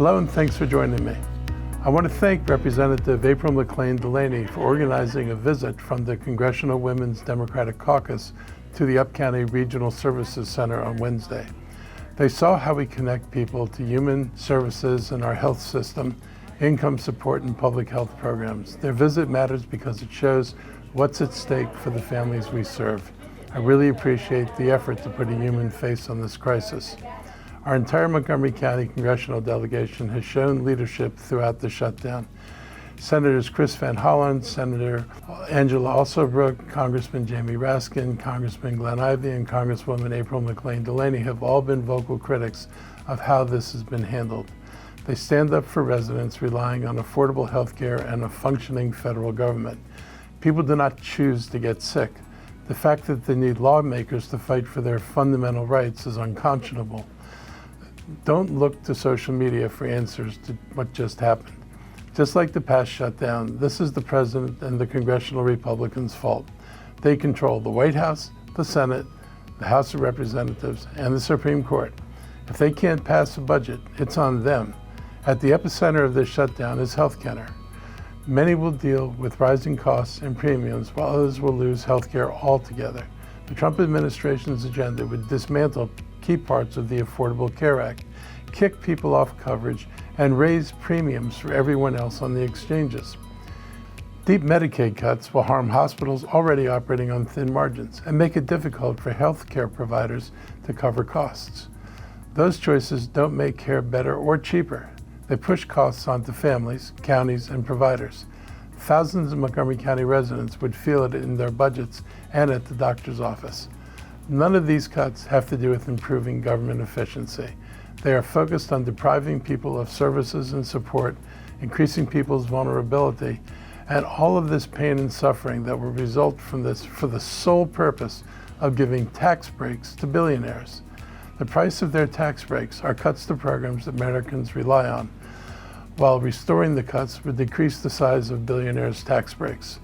Hello and thanks for joining me. I want to thank Representative April McLean Delaney for organizing a visit from the Congressional Women's Democratic Caucus to the Upcounty Regional Services Center on Wednesday. They saw how we connect people to human services in our health system, income support, and public health programs. Their visit matters because it shows what's at stake for the families we serve. I really appreciate the effort to put a human face on this crisis. Our entire Montgomery County congressional delegation has shown leadership throughout the shutdown. Senators Chris Van Hollen, Senator Angela Alsobrooke, Congressman Jamie Raskin, Congressman Glenn Ivey, and Congresswoman April McLean Delaney have all been vocal critics of how this has been handled. They stand up for residents relying on affordable health care and a functioning federal government. People do not choose to get sick. The fact that they need lawmakers to fight for their fundamental rights is unconscionable. Don't look to social media for answers to what just happened. Just like the past shutdown, this is the president and the congressional Republicans' fault. They control the White House, the Senate, the House of Representatives, and the Supreme Court. If they can't pass a budget, it's on them. At the epicenter of this shutdown is healthcare. Many will deal with rising costs and premiums, while others will lose healthcare altogether. The Trump administration's agenda would dismantle key parts of the Affordable Care Act, kick people off coverage, and raise premiums for everyone else on the exchanges. Deep Medicaid cuts will harm hospitals already operating on thin margins and make it difficult for health care providers to cover costs. Those choices don't make care better or cheaper. They push costs onto families, counties, and providers. Thousands of Montgomery County residents would feel it in their budgets and at the doctor's office. None of these cuts have to do with improving government efficiency. They are focused on depriving people of services and support, increasing people's vulnerability, and all of this pain and suffering that will result from this for the sole purpose of giving tax breaks to billionaires. The price of their tax breaks are cuts to programs that Americans rely on, while restoring the cuts would decrease the size of billionaires' tax breaks.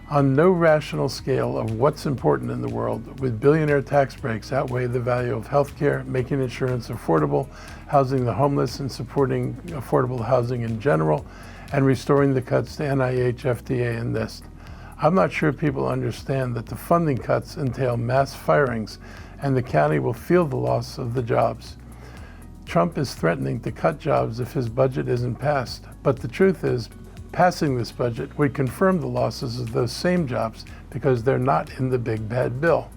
On no rational scale of what's important in the world would billionaire tax breaks outweigh the value of health care, making insurance affordable, housing the homeless, and supporting affordable housing in general, and restoring the cuts to NIH, FDA, and NIST. I'm not sure people understand that the funding cuts entail mass firings, and the county will feel the loss of the jobs. Trump is threatening to cut jobs if his budget isn't passed, but the truth is, passing this budget would confirm the losses of those same jobs because they're not in the big bad bill.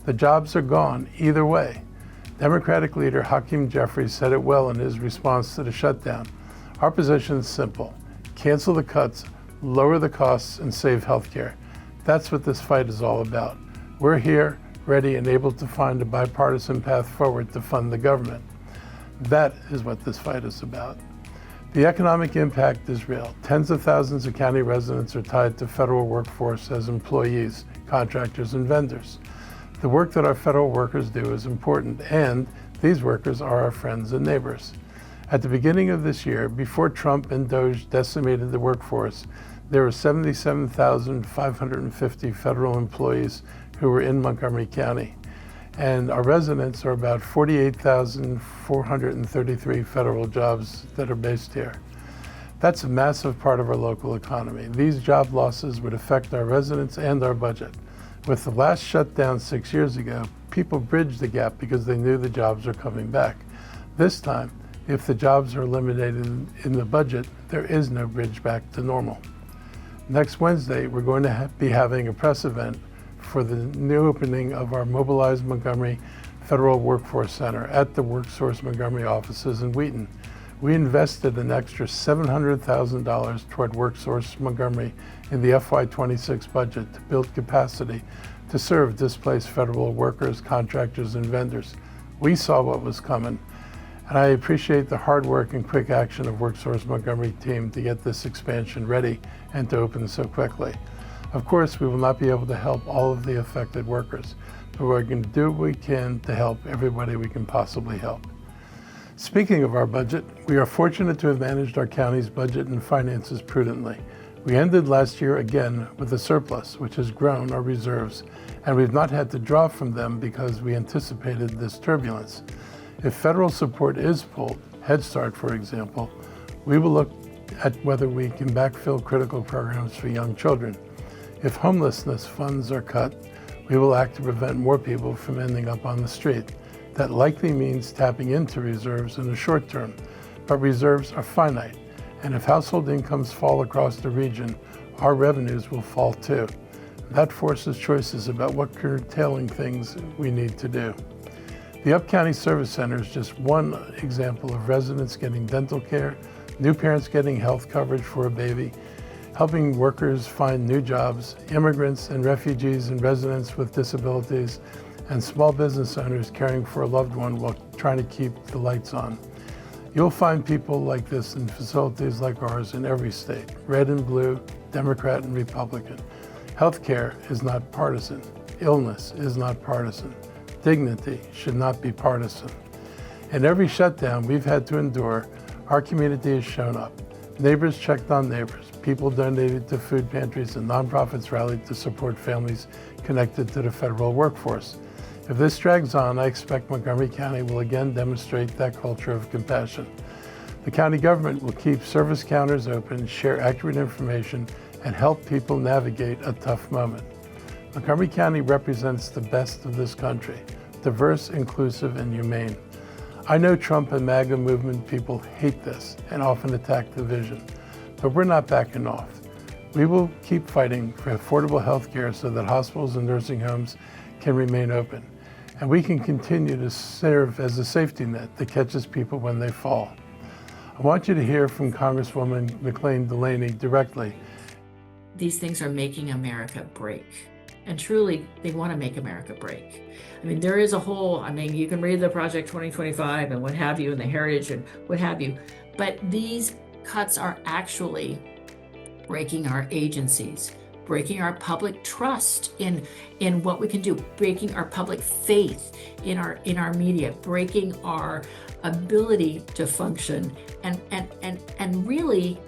The jobs are gone either way. Democratic leader Hakeem Jeffries said it well in his response to the shutdown. Our position is simple: cancel the cuts, lower the costs, and save healthcare. That's what this fight is all about. We're here, ready and able to find a bipartisan path forward to fund the government. That is what this fight is about. The economic impact is real. Tens of thousands of county residents are tied to federal workforce as employees, contractors, and vendors. The work that our federal workers do is important, and these workers are our friends and neighbors. At the beginning of this year, before Trump and DOJ decimated the workforce, there were 77,550 federal employees who were in Montgomery County. And our residents are about 48,433 federal jobs that are based here. That's a massive part of our local economy. These job losses would affect our residents and our budget. With the last shutdown 6 years ago, people bridged the gap because they knew the jobs are coming back. This time, if the jobs are eliminated in the budget, there is no bridge back to normal. Next Wednesday, we're going to be having a press event for the new opening of our Mobilized Montgomery Federal Workforce Center at the WorkSource Montgomery offices in Wheaton. We invested an extra $700,000 toward WorkSource Montgomery in the FY26 budget to build capacity to serve displaced federal workers, contractors, and vendors. We saw what was coming, and I appreciate the hard work and quick action of WorkSource Montgomery team to get this expansion ready and to open so quickly. Of course, we will not be able to help all of the affected workers, but we're going to do what we can to help everybody we can possibly help. Speaking of our budget, we are fortunate to have managed our county's budget and finances prudently. We ended last year again with a surplus, which has grown our reserves, and we've not had to draw from them because we anticipated this turbulence. If federal support is pulled, Head Start, for example, we will look at whether we can backfill critical programs for young children. If homelessness funds are cut, we will act to prevent more people from ending up on the street. That likely means tapping into reserves in the short term, but reserves are finite, and if household incomes fall across the region, our revenues will fall too. That forces choices about what curtailing things we need to do. The Up-County Service Center is just one example of residents getting dental care, new parents getting health coverage for a baby, helping workers find new jobs, immigrants and refugees and residents with disabilities, and small business owners caring for a loved one while trying to keep the lights on. You'll find people like this in facilities like ours in every state, red and blue, Democrat and Republican. Healthcare is not partisan. Illness is not partisan. Dignity should not be partisan. In every shutdown we've had to endure, our community has shown up. Neighbors checked on neighbors. People donated to food pantries and nonprofits rallied to support families connected to the federal workforce. If this drags on, I expect Montgomery County will again demonstrate that culture of compassion. The county government will keep service counters open, share accurate information, and help people navigate a tough moment. Montgomery County represents the best of this country, diverse, inclusive, and humane. I know Trump and MAGA movement people hate this and often attack the vision, but we're not backing off. We will keep fighting for affordable health care so that hospitals and nursing homes can remain open, and we can continue to serve as a safety net that catches people when they fall. I want you to hear from Congresswoman McClain Delaney directly. These things are making America break. And truly, they want to make America break. I mean, there is a whole, you can read the Project 2025 and what have you, and the Heritage and what have you, but these cuts are actually breaking our agencies, breaking our public trust in what we can do, breaking our public faith in our media, breaking our ability to function, and really,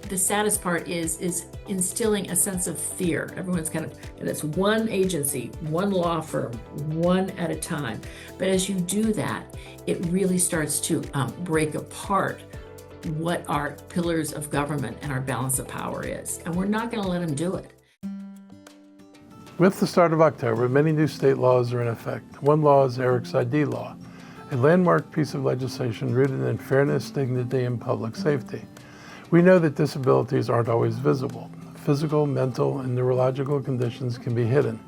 the saddest part is instilling a sense of fear. Everyone's and it's one agency, one law firm, one at a time. But as you do that, it really starts to break apart what our pillars of government and our balance of power is. And we're not going to let them do it. With the start of October, many new state laws are in effect. One law is Eric's ID law, a landmark piece of legislation rooted in fairness, dignity, and public safety. We know that disabilities aren't always visible. Physical, mental, and neurological conditions can be hidden,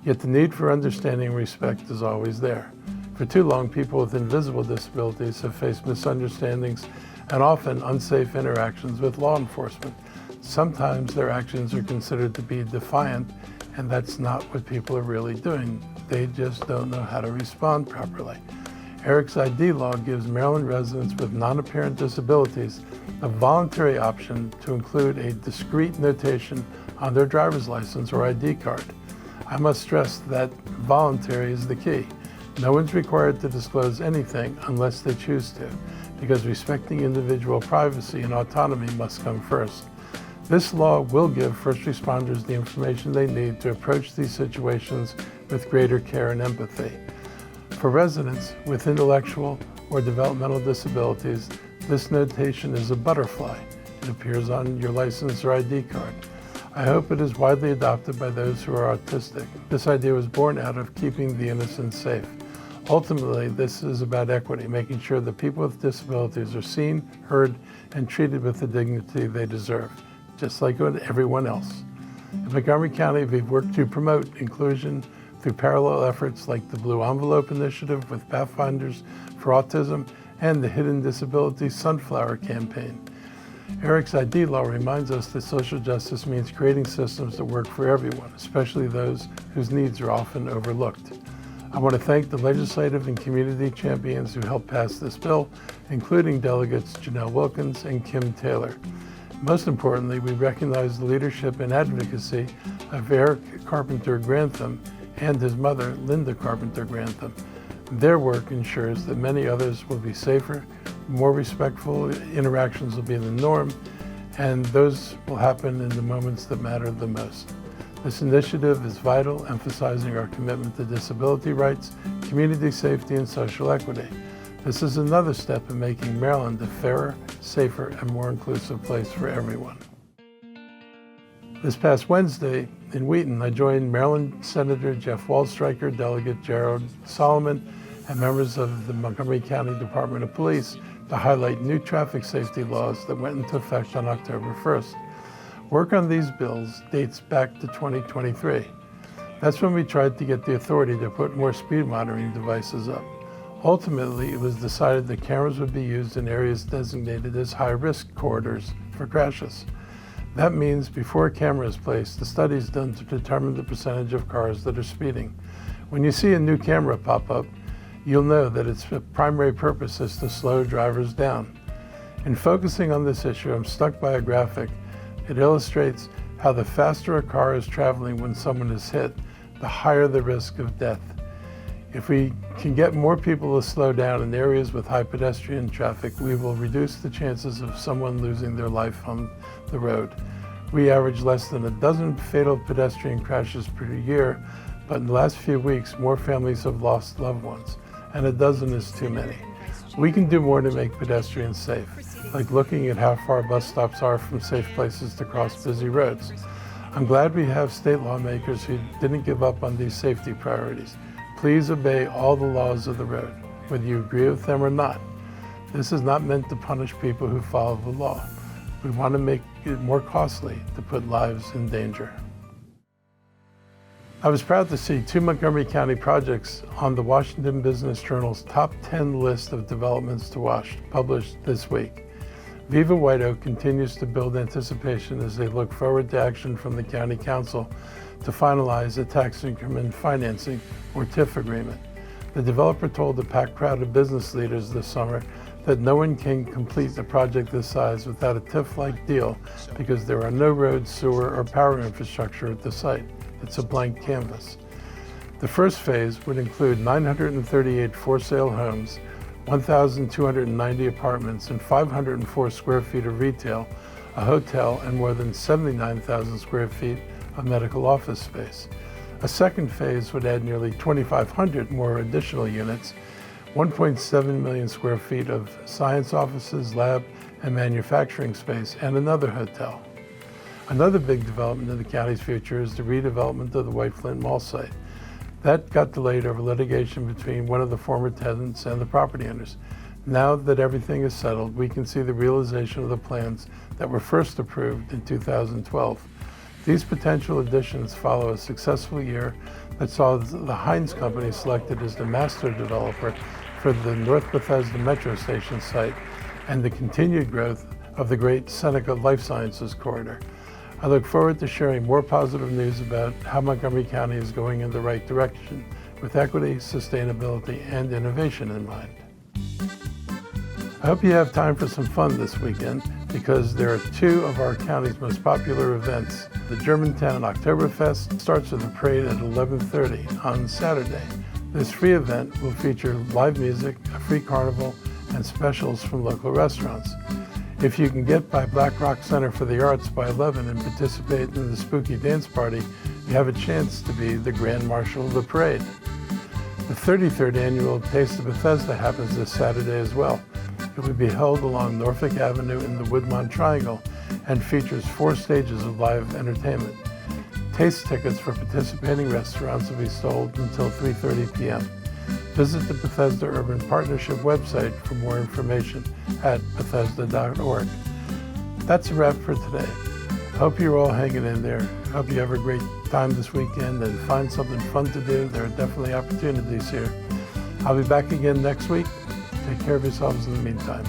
yet the need for understanding and respect is always there. For too long, people with invisible disabilities have faced misunderstandings and often unsafe interactions with law enforcement. Sometimes their actions are considered to be defiant, and that's not what people are really doing. They just don't know how to respond properly. Eric's ID law gives Maryland residents with non-apparent disabilities a voluntary option to include a discrete notation on their driver's license or ID card. I must stress that voluntary is the key. No one's required to disclose anything unless they choose to, because respecting individual privacy and autonomy must come first. This law will give first responders the information they need to approach these situations with greater care and empathy. For residents with intellectual or developmental disabilities, this notation is a butterfly. It appears on your license or ID card. I hope it is widely adopted by those who are autistic. This idea was born out of keeping the innocent safe. Ultimately, this is about equity, making sure that people with disabilities are seen, heard, and treated with the dignity they deserve, just like everyone else. In Montgomery County, we've worked to promote inclusion through parallel efforts like the Blue Envelope Initiative with Pathfinders for Autism and the Hidden Disability Sunflower Campaign. Eric's ID law reminds us that social justice means creating systems that work for everyone, especially those whose needs are often overlooked. I want to thank the legislative and community champions who helped pass this bill, including delegates Janelle Wilkins and Kim Taylor. Most importantly, we recognize the leadership and advocacy of Eric Carpenter Grantham and his mother, Linda Carpenter Grantham. Their work ensures that many others will be safer, more respectful interactions will be the norm, and those will happen in the moments that matter the most. This initiative is vital, emphasizing our commitment to disability rights, community safety, and social equity. This is another step in making Maryland a fairer, safer, and more inclusive place for everyone. This past Wednesday in Wheaton, I joined Maryland Senator Jeff Waldstreicher, Delegate Gerald Solomon, and members of the Montgomery County Department of Police to highlight new traffic safety laws that went into effect on October 1st. Work on these bills dates back to 2023. That's when we tried to get the authority to put more speed monitoring devices up. Ultimately, it was decided that cameras would be used in areas designated as high-risk corridors for crashes. That means before a camera is placed, the study is done to determine the percentage of cars that are speeding. When you see a new camera pop up, you'll know that its primary purpose is to slow drivers down. In focusing on this issue, I'm struck by a graphic. It illustrates how the faster a car is traveling when someone is hit, the higher the risk of death. If we can get more people to slow down in areas with high pedestrian traffic, we will reduce the chances of someone losing their life on the road. We average less than a dozen fatal pedestrian crashes per year, but in the last few weeks, more families have lost loved ones, and a dozen is too many. We can do more to make pedestrians safe, like looking at how far bus stops are from safe places to cross busy roads. I'm glad we have state lawmakers who didn't give up on these safety priorities. Please obey all the laws of the road, whether you agree with them or not. This is not meant to punish people who follow the law. We want to make it more costly to put lives in danger. I was proud to see 2 Montgomery County projects on the Washington Business Journal's top 10 list of developments to watch, published this week. Viva White Oak continues to build anticipation as they look forward to action from the County Council to finalize a tax increment financing, or TIF agreement. The developer told a packed crowd of business leaders this summer that no one can complete a project this size without a TIF-like deal because there are no roads, sewer, or power infrastructure at the site. It's a blank canvas. The first phase would include 938 for-sale homes, 1,290 apartments, and 504 square feet of retail, a hotel, and more than 79,000 square feet of medical office space. A second phase would add nearly 2,500 more additional units, 1.7 million square feet of science offices, lab, and manufacturing space, and another hotel. Another big development in the county's future is the redevelopment of the White Flint Mall site. That got delayed over litigation between one of the former tenants and the property owners. Now that everything is settled, we can see the realization of the plans that were first approved in 2012. These potential additions follow a successful year that saw the Heinz Company selected as the master developer for the North Bethesda Metro Station site and the continued growth of the great Seneca Life Sciences corridor. I look forward to sharing more positive news about how Montgomery County is going in the right direction with equity, sustainability, and innovation in mind. I hope you have time for some fun this weekend because there are 2 of our county's most popular events. The Germantown Oktoberfest starts with a parade at 11:30 on Saturday. This free event will feature live music, a free carnival, and specials from local restaurants. If you can get by Black Rock Center for the Arts by 11 and participate in the spooky dance party, you have a chance to be the Grand Marshal of the parade. The 33rd annual Taste of Bethesda happens this Saturday as well. It will be held along Norfolk Avenue in the Woodmont Triangle and features 4 stages of live entertainment. Taste tickets for participating restaurants will be sold until 3:30 p.m. Visit the Bethesda Urban Partnership website for more information at bethesda.org. That's a wrap for today. Hope you're all hanging in there. Hope you have a great time this weekend and find something fun to do. There are definitely opportunities here. I'll be back again next week. Take care of yourselves in the meantime.